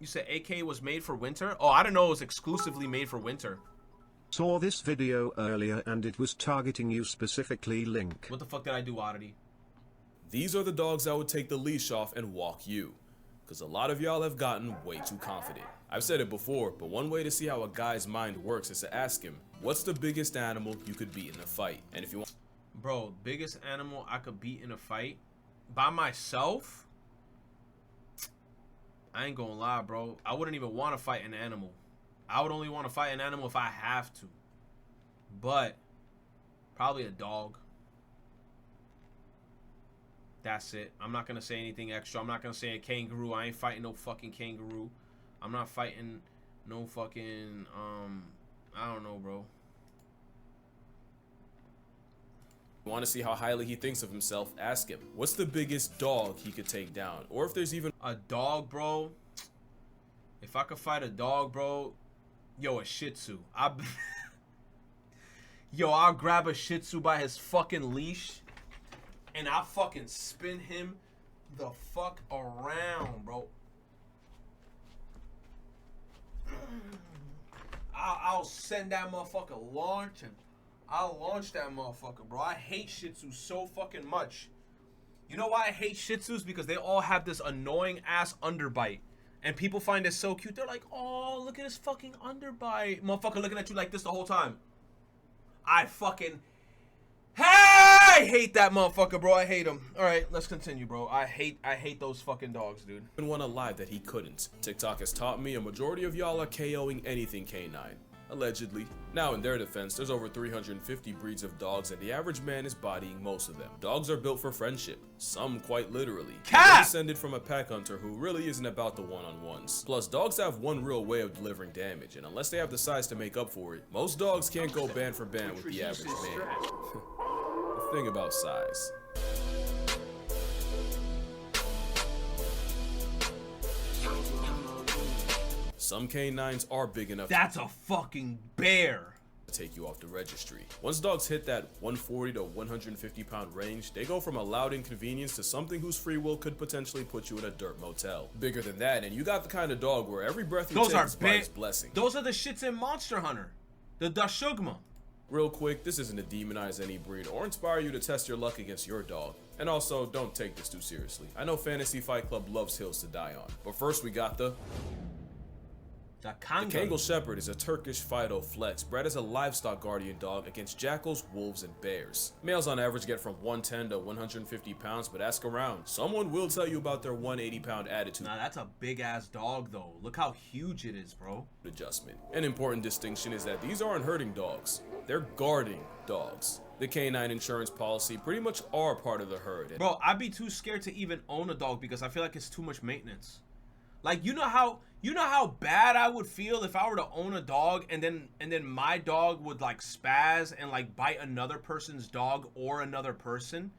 You said AK was made for winter? Oh, I didn't know it was exclusively made for winter. Saw this video earlier and it was targeting you specifically, Link. What the fuck did I do, Oddity? These are the dogs that would take the leash off and walk you. Because a lot of y'all have gotten way too confident. I've said it before, but one way to see how a guy's mind works is to ask him, what's the biggest animal you could beat in a fight? And if you want... Bro, biggest animal I could beat in a fight? By myself? I ain't gonna lie, bro. I wouldn't even want to fight an animal. I would only want to fight an animal if I have to. But probably a dog. That's it. I'm not gonna say anything extra. I'm not gonna say a kangaroo. I ain't fighting no fucking kangaroo. I'm not fighting no fucking I don't know, bro. You want to see how highly he thinks of himself? Ask him, what's the biggest dog he could take down? Or if there's even a dog, bro. If I could fight a dog, bro, yo, a Shih Tzu. Yo, I'll grab a Shih Tzu by his fucking leash and I'll fucking spin him the fuck around, bro. I'll send that motherfucker launching. I'll launch that motherfucker, bro. I hate Shih Tzus so fucking much. You know why I hate Shih Tzus? Because they all have this annoying ass underbite. And people find it so cute. They're like, oh, look at his fucking underbite. Motherfucker looking at you like this the whole time. I fucking hate that motherfucker, bro. I hate him. All right, let's continue, bro. I hate those fucking dogs, dude. one alive that he couldn't. TikTok has taught me a majority of y'all are KOing anything canine. Allegedly. Now in their defense, there's over 350 breeds of dogs and the average man is bodying most of them. Dogs are built for friendship, some quite literally. They're descended from a pack hunter who really isn't about the one-on-ones. Plus, dogs have one real way of delivering damage, and unless they have the size to make up for it, most dogs can't go band for band with the average man. The thing about size. Some canines are big enough. That's a fucking bear. To take you off the registry. Once dogs hit that 140 to 150 pound range, they go from a loud inconvenience to something whose free will could potentially put you in a dirt motel. Bigger than that, and you got the kind of dog where every breath you take is by his blessing. Those are the shits in Monster Hunter. The Dashugma. Real quick, this isn't to demonize any breed or inspire you to test your luck against your dog. And also, don't take this too seriously. I know Fantasy Fight Club loves hills to die on. But first we got the Kangles Shepherd is a Turkish Fido flex bred as a livestock guardian dog against jackals, wolves, and bears. Males on average get from 110 to 150 pounds, but ask around. Someone will tell you about their 180 pound attitude. Nah, that's a big ass dog though. Look how huge it is, bro. Adjustment. An important distinction is that these aren't herding dogs. They're guarding dogs. The canine insurance policy pretty much are part of the herd. Bro, I'd be too scared to even own a dog because I feel like it's too much maintenance. Like, you know how bad I would feel if I were to own a dog and then my dog would like spaz and like bite another person's dog or another person?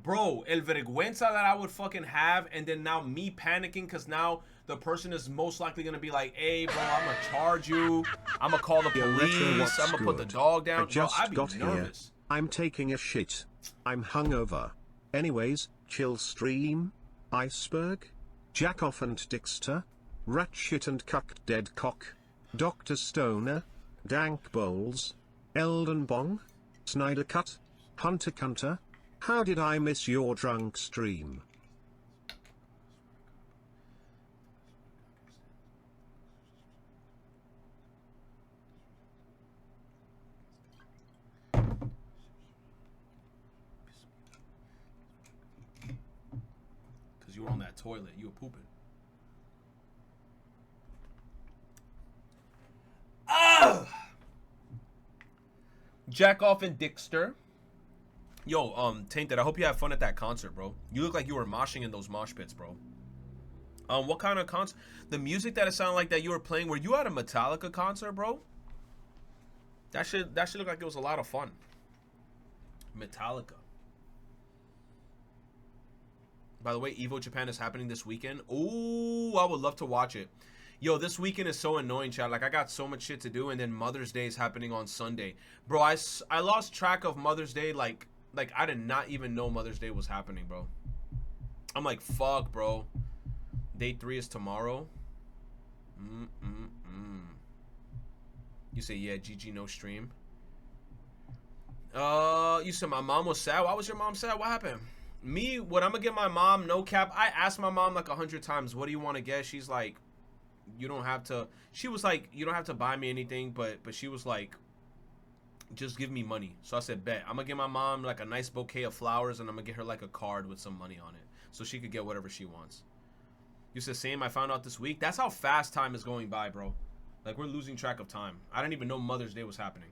Bro, el vergüenza that I would fucking have, and then now me panicking because now the person is most likely gonna be like, hey bro, I'm gonna charge you, I'm gonna call the police, I'm gonna put the dog down. I just I'd be got nervous. Here. I'm taking a shit. I'm hungover. Anyways, chill stream. Iceberg. Jack off and Dixter. Rat shit and cucked dead cock. Dr. Stoner. Dank Bowls. Elden Bong. Snyder Cut. Hunter Cunter. How did I miss your drunk stream? You were on that toilet. You were pooping. Jack off and Dixter. Yo, Tainted, I hope you have fun at that concert, bro. You look like you were moshing in those mosh pits, bro. What kind of concert? The music that it sounded like that you were playing, were you at a Metallica concert, bro? That should look like it was a lot of fun. Metallica. By the way, Evo Japan is happening this weekend. Ooh, I would love to watch it. Yo, this weekend is so annoying, chat. Like, I got so much shit to do, and then Mother's Day is happening on Sunday. Bro, I lost track of Mother's Day. Like I did not even know Mother's Day was happening, bro. I'm like, fuck, bro. Day 3 is tomorrow. You say, yeah, GG, no stream. You said my mom was sad. Why was your mom sad? What happened? Me, what I'm gonna get my mom, no cap. I asked my mom like 100 times, what do you want to get? She's like, you don't have to. She was like, you don't have to buy me anything, but she was like, just give me money. So I said, bet. I'm gonna get my mom like a nice bouquet of flowers, and I'm gonna get her like a card with some money on it, so she could get whatever she wants. You said same. I found out this week. That's how fast time is going by, bro. Like, we're losing track of time. I didn't even know Mother's Day was happening.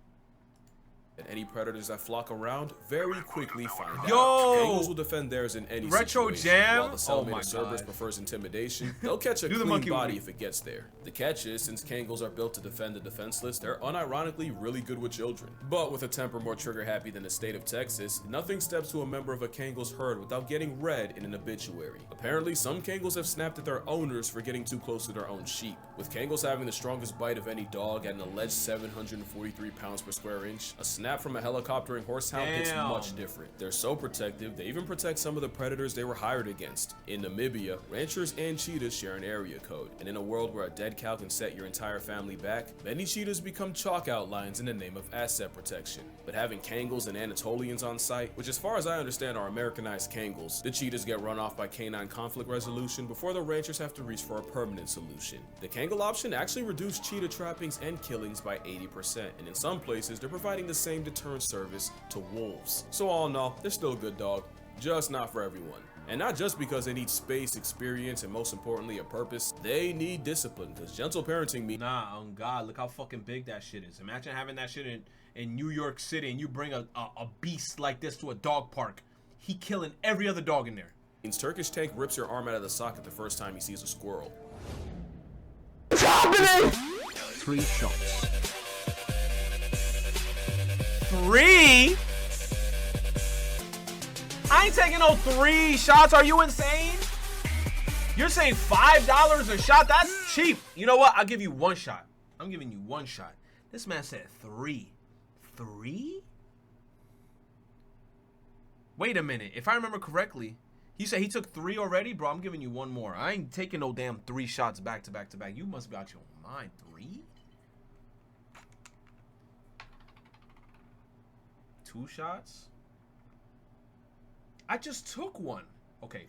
And any predators that flock around very quickly find out. Yo! Kangles will defend theirs in any Retro situation. jam? While the Oh my cellmate Cerberus God. prefers intimidation, they'll catch a Do the clean monkey body movie. if it gets there. The catch is, since Kangles are built to defend the defenseless, they're unironically really good with children. But with a temper more trigger-happy than the state of Texas, nothing steps to a member of a Kangles herd without getting read in an obituary. Apparently, some Kangles have snapped at their owners for getting too close to their own sheep. With Kangles having the strongest bite of any dog at an alleged 743 pounds per square inch, a snap from a helicopter and horsehound hits Damn. much different. They're so protective, they even protect some of the predators they were hired against. In Namibia, ranchers and cheetahs share an area code, and in a world where a dead cow can set your entire family back, many cheetahs become chalk outlines in the name of asset protection. But having Kangles and Anatolians on site, which as far as I understand are Americanized Kangles, the cheetahs get run off by canine conflict resolution before the ranchers have to reach for a permanent solution. The Kangle option actually reduced cheetah trappings and killings by 80%, and in some places they're providing the same deterrent service to wolves. So all in all, they're still a good dog, just not for everyone. And not just because they need space, experience, and most importantly a purpose, they need discipline, because gentle parenting means Nah, on God, look how fucking big that shit is. Imagine having that shit in New York City, and you bring a beast like this to a dog park. He killing every other dog in there. Turkish Tank rips your arm out of the socket the first time he sees a squirrel. 3 shots. 3? I ain't taking no 3 shots. Are you insane? You're saying $5 a shot? That's cheap. You know what? I'll give you 1 shot. I'm giving you 1 shot. This man said 3. 3? Wait a minute. If I remember correctly, he said he took 3 already? Bro, I'm giving you 1 more. I ain't taking no damn 3 shots back to back to back. You must be out your mind. 3? 2 shots? I just took 1. Okay.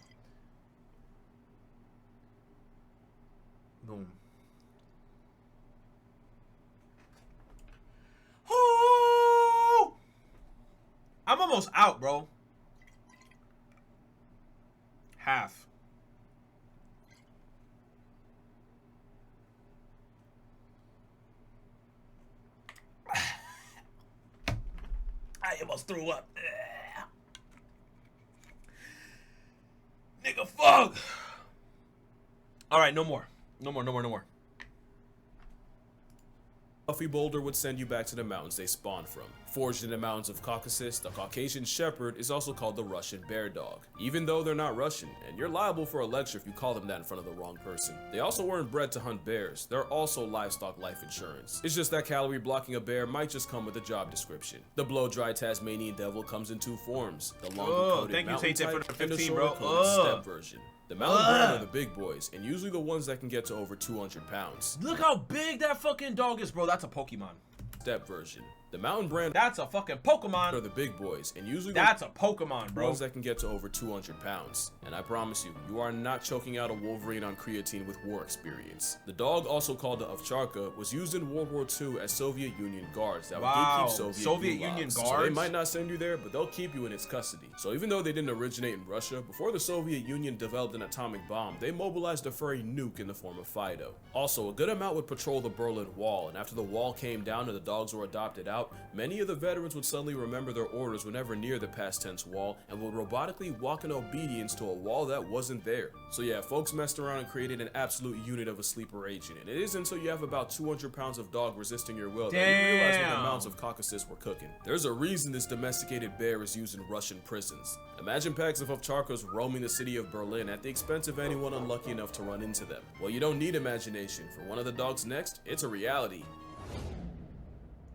Boom. Oh! I'm almost out, bro. Half. I almost threw up. Nigga, fuck. All right, no more. No more, no more, no more. Fluffy Boulder would send you back to the mountains they spawned from. Forged in the mountains of Caucasus, the Caucasian Shepherd is also called the Russian Bear Dog, even though they're not Russian, and you're liable for a lecture if you call them that in front of the wrong person. They also weren't bred to hunt bears, they're also livestock life insurance. It's just that calorie blocking a bear might just come with a job description. The blow-dry Tasmanian Devil comes in 2 forms, the longer-coated thank you, mountain Tate, for type the and the 15, bro. shorter-coated steppe version. The mountain brand are the big boys, and usually the ones that can get to over 200 pounds. Look how big that fucking dog is, bro. That's a Pokemon. Steppe version. The mountain brand That's a fucking are Pokemon. the big boys, and usually That's a Pokemon, the bro. ones that can get to over 200 pounds. And I promise you, you are not choking out a Wolverine on creatine with war experience. The dog, also called the Ovcharka, was used in World War II as Soviet Union guards that would Wow, gatekeep Soviet gulags. Union So they guards? might not send you there, but they'll keep you in its custody. So even though they didn't originate in Russia, before the Soviet Union developed an atomic bomb, they mobilized a furry nuke in the form of Fido. Also, a good amount would patrol the Berlin Wall, and after the wall came down and the dogs were adopted out, many of the veterans would suddenly remember their orders whenever near the past tense wall and would robotically walk in obedience to a wall that wasn't there. So yeah, folks messed around and created an absolute unit of a sleeper agent, and it isn't until you have about 200 pounds of dog resisting your will that you realize what the mountains of Caucasus were cooking. There's a reason this domesticated bear is used in Russian prisons. Imagine packs of Ovcharkas roaming the city of Berlin at the expense of anyone unlucky enough to run into them. Well, you don't need imagination. For one of the dogs next, it's a reality.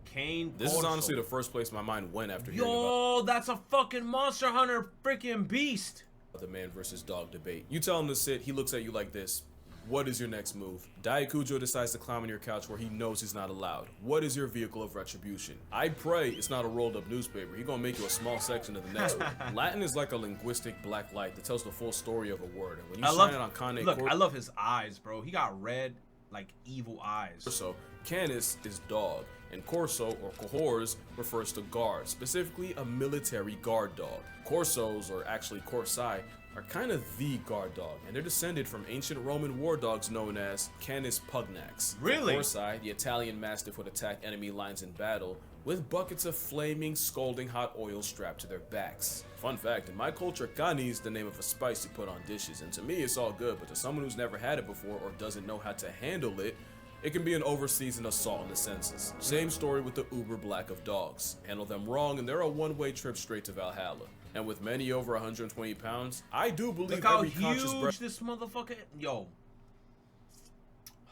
Kane This is Corso. honestly the first place my mind went after hearing Yo, that's a fucking Monster Hunter freaking beast. about the man versus dog debate. You tell him to sit, he looks at you like this. What is your next move? Daikujo decides to climb on your couch where he knows he's not allowed. What is your vehicle of retribution? I pray it's not a rolled up newspaper. He gonna make you a small section of the next one. Latin is like a linguistic black light that tells the full story of a word. And when you shine it on Kane, look, I love his eyes, bro. He got red, like evil eyes. So canis is dog, and corso or cohors refers to guard, specifically a military guard dog. Corsos, or actually corsi, are kind of the guard dog, and they're descended from ancient Roman war dogs known as Canis pugnax. Really? The corsi, the Italian mastiff, would attack enemy lines in battle with buckets of flaming, scalding hot oil strapped to their backs. Fun fact, in my culture, cani is the name of a spice you put on dishes, and to me it's all good, but to someone who's never had it before or doesn't know how to handle it, it can be an overseasoned assault on the senses. Same story with the uber black of dogs. Handle them wrong and they're a one-way trip straight to Valhalla. And with many over 120 pounds, I do believe look how every conscious huge this motherfucker. Yo.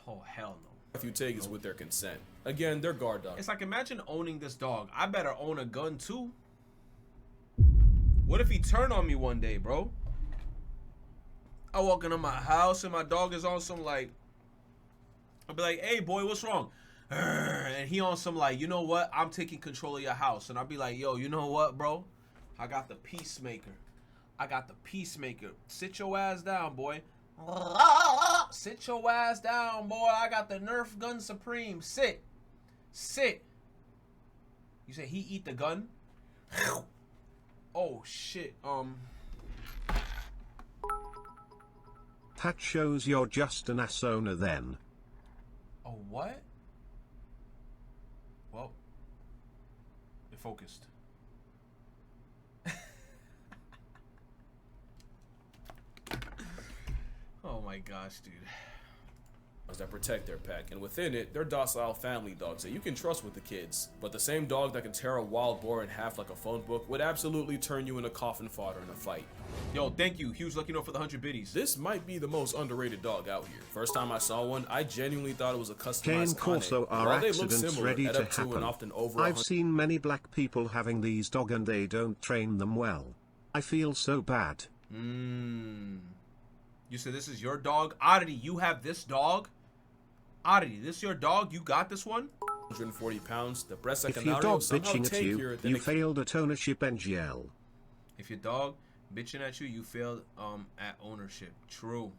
Oh hell no. breath you take is with their consent. Again, they're guard dogs. It's like, imagine owning this dog. I better own a gun too. What if he turned on me one day, bro? I walk into my house and my dog is on some like, I'll be like, hey boy, what's wrong? And he on some like, you know what? I'm taking control of your house. And I'll be like, yo, you know what, bro? I got the peacemaker. I got the peacemaker. Sit your ass down, boy. Sit your ass down, boy. I got the Nerf gun supreme. Sit. Sit. You say he eat the gun? Oh shit. That shows you're just an ass owner then. Oh, what? Well, it focused. Oh my gosh, dude. That protect their pack, and within it, they're docile family dogs that you can trust with the kids. But the same dog that can tear a wild boar in half like a phone book would absolutely turn you into coffin fodder in a fight. Yo, thank you. Huge lucky note for the 100 biddies. This might be the most underrated dog out here. First time I saw one, I genuinely thought it was a customized Cane Corso Cane. are While they look accidents similar, ready add to up to and happen. often over I've seen many black people having these dog and they don't train them well. I feel so bad. You said this is your dog? Oddity, you have this dog? Oddity, this your dog? You got this one? 140 pounds, the Presa If your Canario dog somehow bitching at tankier you, than you a failed at ownership NGL. If your dog bitching at you, you failed at ownership. True.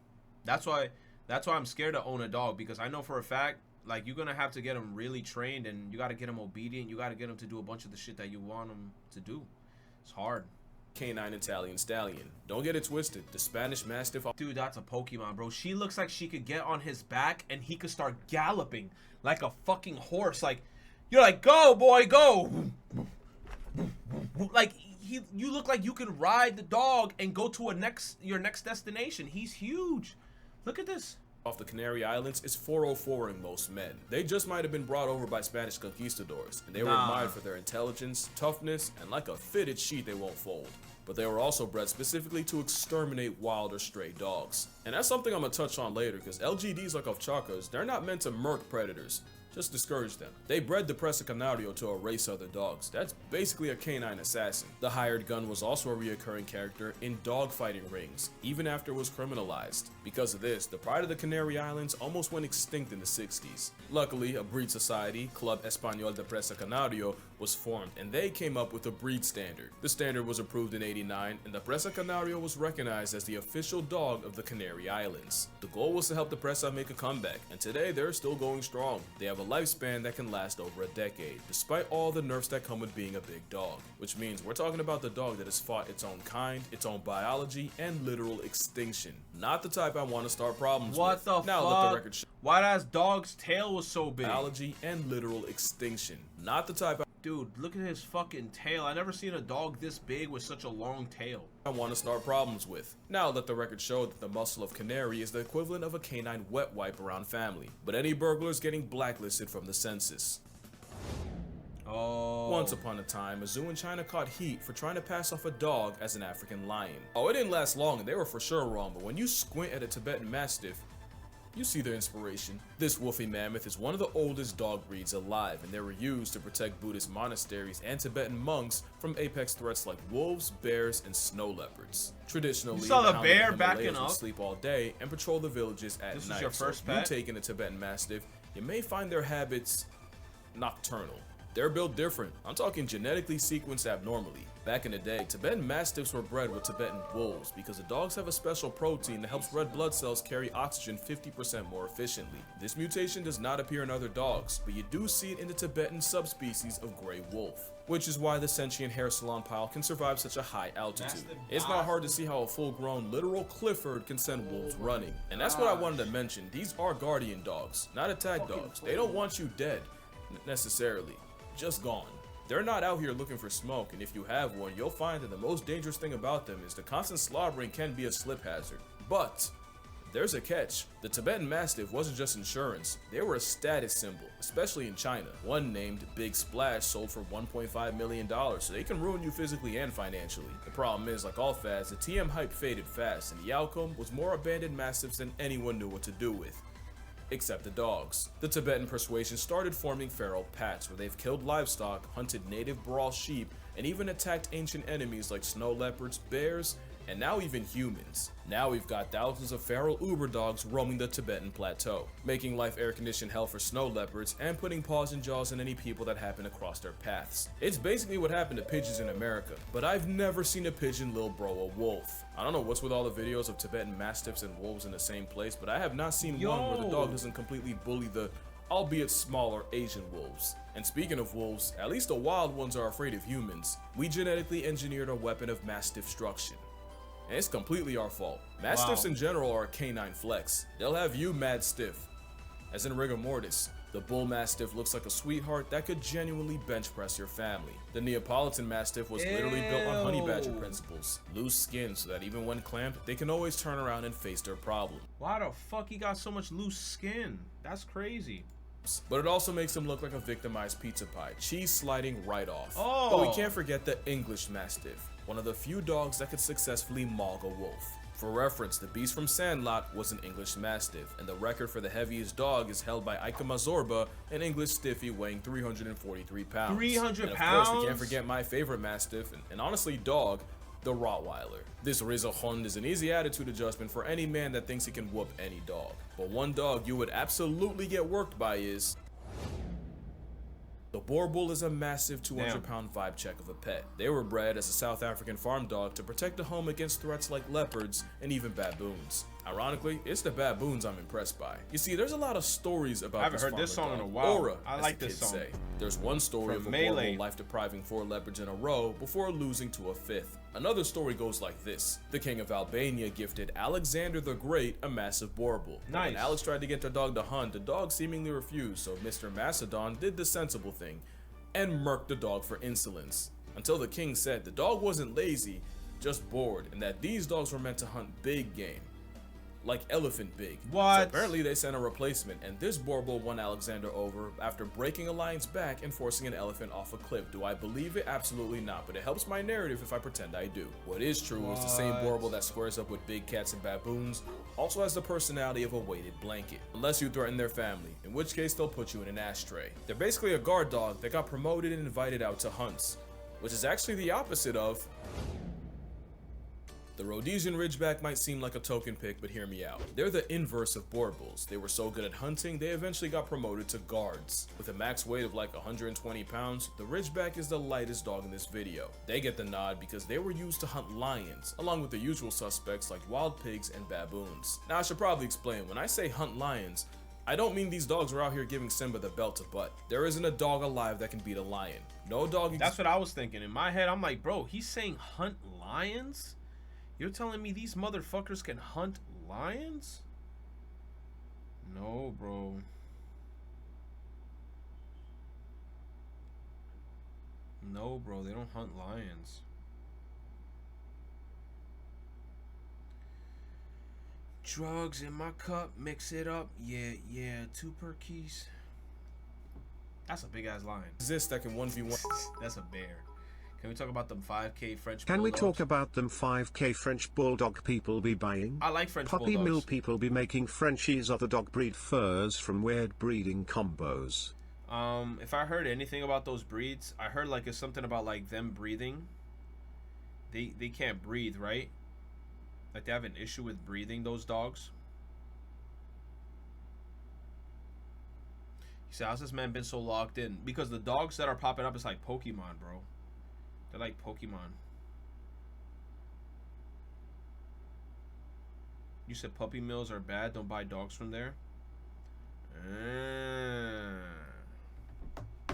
That's why I'm scared to own a dog, because I know for a fact, like, you're gonna have to get him really trained, and you gotta get him obedient. You gotta get him to do a bunch of the shit that you want him to do. It's hard. canine Italian stallion. Don't get it twisted, the Spanish Mastiff. Dude, that's a Pokemon, bro. She looks like she could get on his back and he could start galloping like a fucking horse. Like, you're like, go, boy, go. Like, you look like you can ride the dog and go to your next destination. He's huge. Look at this. Off the Canary Islands is 404ing most men. They just might have been brought over by Spanish conquistadors, and they were admired for their intelligence, toughness, and like a fitted sheet they won't fold. But they were also bred specifically to exterminate wild or stray dogs. And that's something I'm gonna touch on later, because LGDs like Ovchakas, they're not meant to murk predators, just discourage them. They bred the Presa Canario to erase other dogs. That's basically a canine assassin. The hired gun was also a reoccurring character in dogfighting rings, even after it was criminalized. Because of this, the pride of the Canary Islands almost went extinct in the 60s. Luckily, a breed society, Club Español de Presa Canario, was formed, and they came up with a breed standard. The standard was approved in '89, and the Presa Canario was recognized as the official dog of the Canary Islands. The goal was to help the Presa make a comeback, and today they're still going strong. They have a lifespan that can last over a decade, despite all the nerfs that come with being a big dog. Which means we're talking about the dog that has fought its own kind, its own biology, and literal extinction. Not the type I want to start problems with. What the now fuck? let the record show. Why that dog's tail was so big? Biology and literal extinction. Not the type Dude, look at his fucking tail. I never seen a dog this big with such a long tail. I want to start problems with. Now let the record show that the muscle of canary is the equivalent of a canine wet wipe around family, but any burglars getting blacklisted from the census. Oh. Once upon a time, a zoo in China caught heat for trying to pass off a dog as an African lion. Oh, it didn't last long and they were for sure wrong, but when you squint at a Tibetan Mastiff, You see the inspiration. This woolly mammoth is one of the oldest dog breeds alive, and they were used to protect Buddhist monasteries and Tibetan monks from apex threats like wolves, bears, and snow leopards. Traditionally, you saw the hound bear of the Himalayas backing would up. sleep all day and patrol the villages at This night. is your first so pet? if you take in a Tibetan Mastiff, you may find their habits nocturnal. They're built different. I'm talking genetically sequenced abnormally. Back in the day, Tibetan Mastiffs were bred with Tibetan wolves because the dogs have a special protein that helps red blood cells carry oxygen 50% more efficiently. This mutation does not appear in other dogs, but you do see it in the Tibetan subspecies of gray wolf, which is why the sentient hair salon pile can survive such a high altitude. It's not hard to see how a full-grown literal Clifford can send wolves running. And that's what I wanted to mention. These are guardian dogs, not attack dogs. They don't want you dead, necessarily. Just gone. They're not out here looking for smoke, and if you have one, you'll find that the most dangerous thing about them is the constant slaughtering can be a slip hazard. But there's a catch. The Tibetan Mastiff wasn't just insurance, they were a status symbol, especially in China. One named Big Splash sold for $1.5 million, so they can ruin you physically and financially. The problem is, like all fads, the TM hype faded fast, and the outcome was more abandoned Mastiffs than anyone knew what to do with. Except the dogs. The Tibetan persuasion started forming feral packs where they've killed livestock, hunted native Borbull sheep, and even attacked ancient enemies like snow leopards, bears, and now even humans. Now we've got thousands of feral Uber dogs roaming the Tibetan plateau, making life air-conditioned hell for snow leopards and putting paws and jaws in any people that happen to cross their paths. It's basically what happened to pigeons in America, but I've never seen a pigeon lil bro a wolf. I don't know what's with all the videos of Tibetan Mastiffs and wolves in the same place, but I have not seen one where the dog doesn't completely bully the, albeit smaller, Asian wolves. And speaking of wolves, at least the wild ones are afraid of humans. We genetically engineered a weapon of mass destruction. And it's completely our fault. Mastiffs in general are a canine flex. They'll have you mad stiff. As in rigor mortis, the Bull Mastiff looks like a sweetheart that could genuinely bench press your family. The Neapolitan Mastiff was literally built on honey badger principles. Loose skin so that even when clamped, they can always turn around and face their problem. Why the fuck he got so much loose skin? That's crazy. But it also makes him look like a victimized pizza pie, cheese sliding right off. Oh. But we can't forget the English Mastiff, one of the few dogs that could successfully maul a wolf. For reference, the beast from Sandlot was an English Mastiff, and the record for the heaviest dog is held by Ika Mazorba, an English stiffy weighing 343 pounds. 300 and of pounds? course, we can't forget my favorite Mastiff, and honestly dog, the Rottweiler. This Reza Hund is an easy attitude adjustment for any man that thinks he can whoop any dog. But one dog you would absolutely get worked by is... The Borbull is a massive 200-pound vibe check of a pet. They were bred as a South African farm dog to protect the home against threats like leopards and even baboons. Ironically, it's the baboons I'm impressed by. You see, there's a lot of stories about I haven't heard this song in a while. Aura, I as like the this kids song. say. There's one story From of a Melee. Borbull life-depriving 4 leopards in a row before losing to a 5th. Another story goes like this. The king of Albania gifted Alexander the Great a massive Borbull. Nice. When Alex tried to get the dog to hunt, the dog seemingly refused, so Mr. Macedon did the sensible thing and murked the dog for insolence. Until the king said the dog wasn't lazy, just bored, and that these dogs were meant to hunt big game. Like elephant big. What? So apparently they sent a replacement, and this Borbull won Alexander over after breaking a lion's back and forcing an elephant off a cliff. Do I believe it? Absolutely not, but it helps my narrative if I pretend I do. What is true is the same Borbull that squares up with big cats and baboons also has the personality of a weighted blanket. Unless you threaten their family, in which case they'll put you in an ashtray. They're basically a guard dog that got promoted and invited out to hunts, which is actually the opposite of... The Rhodesian Ridgeback might seem like a token pick, but hear me out. They're the inverse of Borbulls. They were so good at hunting, they eventually got promoted to guards. With a max weight of like 120 pounds, the Ridgeback is the lightest dog in this video. They get the nod because they were used to hunt lions, along with the usual suspects like wild pigs and baboons. Now I should probably explain, when I say hunt lions, I don't mean these dogs are out here giving Simba the belt to butt. There isn't a dog alive that can beat a lion. No dog... That's what I was thinking. In my head, I'm like, bro, he's saying hunt lions? You're telling me these motherfuckers can hunt lions? No, bro. No, bro, they don't hunt lions. Drugs in my cup, mix it up. Yeah, 2 per keys. That's a big ass lion. Exist that can 1v1. That's a bear. Can we talk about them 5K French Can we Bulldogs? talk about them 5K French Bulldog people be buying? I like French Puppy Bulldogs. mill people be making Frenchies other dog breed furs from weird breeding combos. If I heard anything about those breeds, I heard like it's something about like them breathing. They can't breathe, right? Like they have an issue with breathing, those dogs. You say, how's this man been so locked in? Because the dogs that are popping up is like Pokemon, bro. They're like Pokemon. You said puppy mills are bad. Don't buy dogs from there.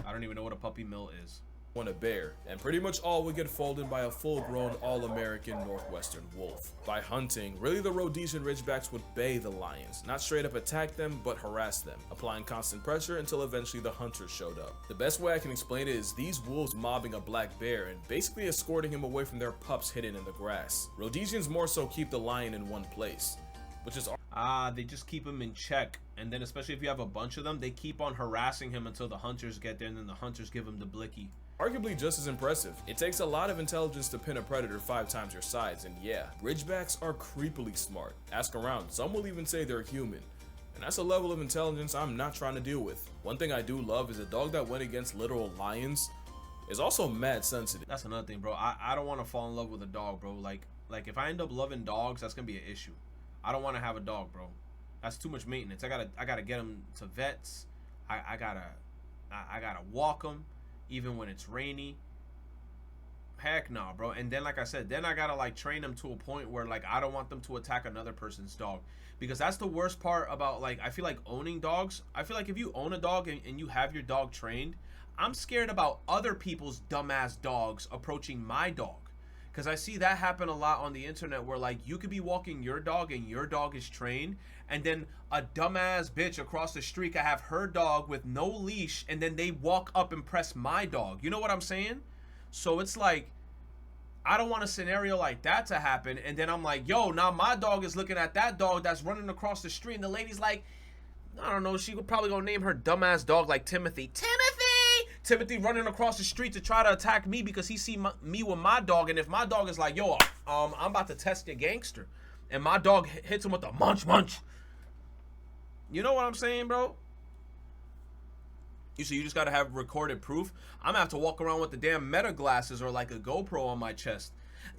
I don't even know what a puppy mill is. Want a bear, and pretty much all would get folded by a full-grown all-American Northwestern wolf. By hunting, really the Rhodesian Ridgebacks would bay the lions, not straight up attack them, but harass them, applying constant pressure until eventually the hunters showed up. The best way I can explain it is these wolves mobbing a black bear and basically escorting him away from their pups hidden in the grass. Rhodesians more so keep the lion in one place, which is they just keep him in check, and then especially if you have a bunch of them, they keep on harassing him until the hunters get there, and then the hunters give him the blicky. arguably just as impressive. It takes a lot of intelligence to pin a predator 5 times your size, and yeah, Ridgebacks are creepily smart. Ask around, some will even say they're human. And that's a level of intelligence I'm not trying to deal with. One thing I do love is a dog that went against literal lions is also mad sensitive. That's another thing, bro. I don't want to fall in love with a dog, bro. Like if I end up loving dogs, that's gonna be an issue. I don't want to have a dog, bro. That's too much maintenance. I gotta get them to vets. I gotta walk them, even when it's rainy. Heck no, bro. And then, like I said, then I gotta like train them to a point where like I don't want them to attack another person's dog, because that's the worst part about, like, I feel like owning dogs. I feel like if you own a dog and you have your dog trained, I'm scared about other people's dumbass dogs approaching my dog. Because I see that happen a lot on the internet where, like, you could be walking your dog and your dog is trained, and then a dumbass bitch across the street could have her dog with no leash, and then they walk up and press my dog. You know what I'm saying? So it's like, I don't want a scenario like that to happen, and then I'm like, yo, now my dog is looking at that dog that's running across the street, and the lady's like, I don't know, she would probably gonna name her dumbass dog like Timothy. Timothy running across the street to try to attack me because he see me with my dog, and if my dog is like, yo, I'm about to test your gangster, and my dog hits him with a munch. You know what I'm saying, bro? You just gotta have recorded proof. I'm gonna have to walk around with the damn Meta glasses or like a GoPro on my chest.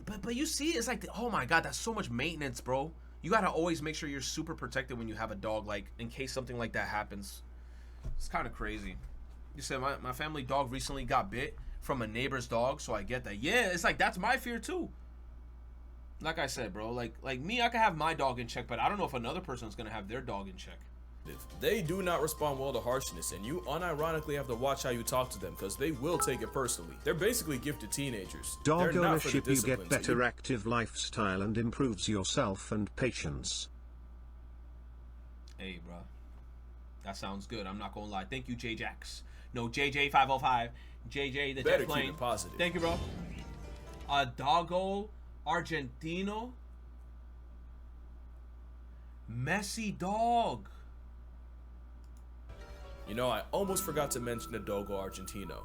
But you see, it's like, oh my god, that's so much maintenance, bro. You gotta always make sure you're super protected when you have a dog, like in case something like that happens. It's kind of crazy. You said my family dog recently got bit from a neighbor's dog, so I get that. Yeah, it's like, that's my fear too. Like I said, bro, like me, I can have my dog in check, but I don't know if another person's gonna have their dog in check. They do not respond well to harshness, and you unironically have to watch how you talk to them because they will take it personally. They're basically gifted teenagers. Dog They're not for the ownership, you get discipline, so better active lifestyle and improves yourself and patience. Hey, bro, that sounds good. I'm not gonna lie. Thank you, J-Jax. No, JJ505. JJ the better jet plane. keep it positive. Thank you, bro. A doggo Argentino. Messy dog. You know, I almost forgot to mention the Dogo Argentino.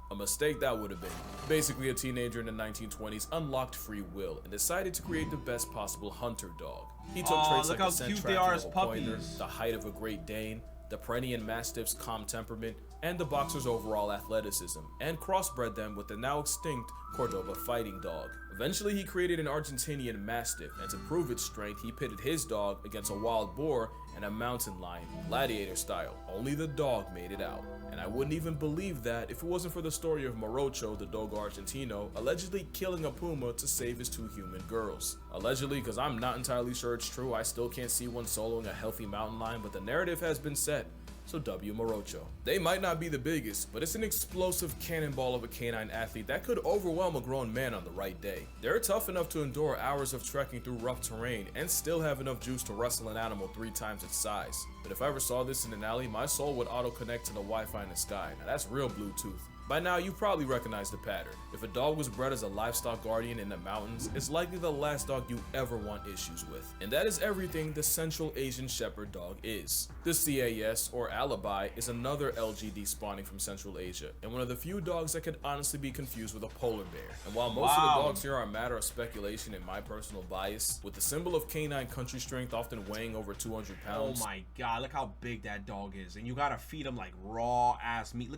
A mistake that would have been. Basically, a teenager in the 1920s unlocked free will and decided to create the best possible hunter dog. He took traits like the scent tracking of a pointer, the height of a Great Dane, the Pyrenean Mastiff's calm temperament, and the boxer's overall athleticism, and crossbred them with the now extinct Cordoba fighting dog. Eventually, he created an Argentinian Mastiff, and to prove its strength, he pitted his dog against a wild boar and a mountain lion, gladiator style. Only the dog made it out. And I wouldn't even believe that if it wasn't for the story of Morocho, the Dogo Argentino, allegedly killing a puma to save his 2 human girls. Allegedly, because I'm not entirely sure it's true. I still can't see one soloing a healthy mountain lion, but the narrative has been set. So W Morocho. They might not be the biggest, but it's an explosive cannonball of a canine athlete that could overwhelm a grown man on the right day. They're tough enough to endure hours of trekking through rough terrain and still have enough juice to wrestle an animal 3 times its size. But if I ever saw this in an alley, my soul would auto-connect to the Wi-Fi in the sky. Now that's real Bluetooth. By now, you probably recognize the pattern. If a dog was bred as a livestock guardian in the mountains, it's likely the last dog you ever want issues with. And that is everything the Central Asian Shepherd dog is. The CAS, or Alibi, is another LGD spawning from Central Asia, and one of the few dogs that could honestly be confused with a polar bear. And while most of the dogs here are a matter of speculation and my personal bias, with the symbol of canine country strength often weighing over 200 pounds. Oh my god, look how big that dog is. And you gotta feed him like raw ass meat.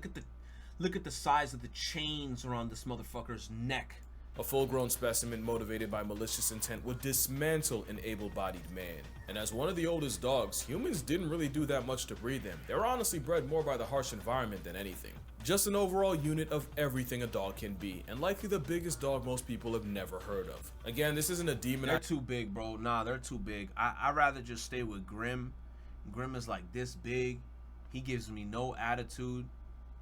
Look at the size of the chains around this motherfucker's neck. A full-grown specimen motivated by malicious intent would dismantle an able-bodied man. And as one of the oldest dogs, humans didn't really do that much to breed them. They were honestly bred more by the harsh environment than anything. Just an overall unit of everything a dog can be, and likely the biggest dog most people have never heard of. Again, this isn't a demon. They're too big, bro. Nah, they're too big. I'd rather just stay with Grim. Grim is like this big. He gives me no attitude.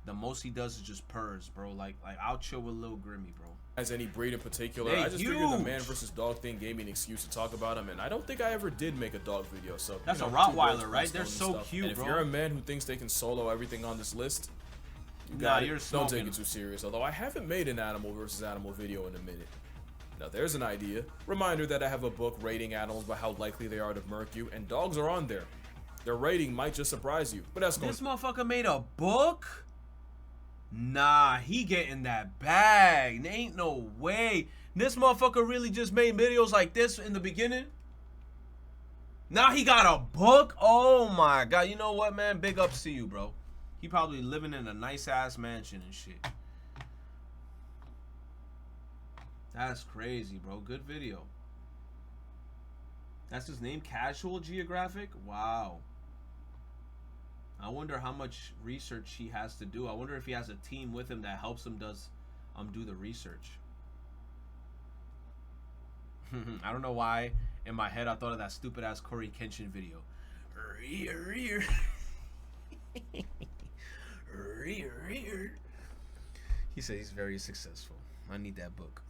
The most he does is just purrs, bro. Like I'll chill with little Grimmy, bro. As any breed in particular, They're I just huge. figured the man versus dog thing gave me an excuse to talk about him, and I don't think I ever did make a dog video. So that's you know, a Rottweiler, right? They're so stuff. cute, and if bro. you're a man who thinks they can solo everything on this list, You're don't take it too serious. Although I haven't made an animal versus animal video in a minute. Now there's an idea. Reminder that I have a book rating animals by how likely they are to murk you, and dogs are on there. Their rating might just surprise you, but that's going. This motherfucker made a book? Nah, he getting that bag. There ain't no way. This motherfucker really just made videos like this in the beginning? Now he got a book? Oh my god. You know what, man? Big ups to you, bro. He probably living in a nice ass mansion and shit. That's crazy, bro. Good video. That's his name? Casual Geographic? Wow. I wonder how much research he has to do. I wonder if he has a team with him that helps him do the research. I don't know why in my head I thought of that stupid ass Corey Kenshin video. He said he's very successful. I need that book.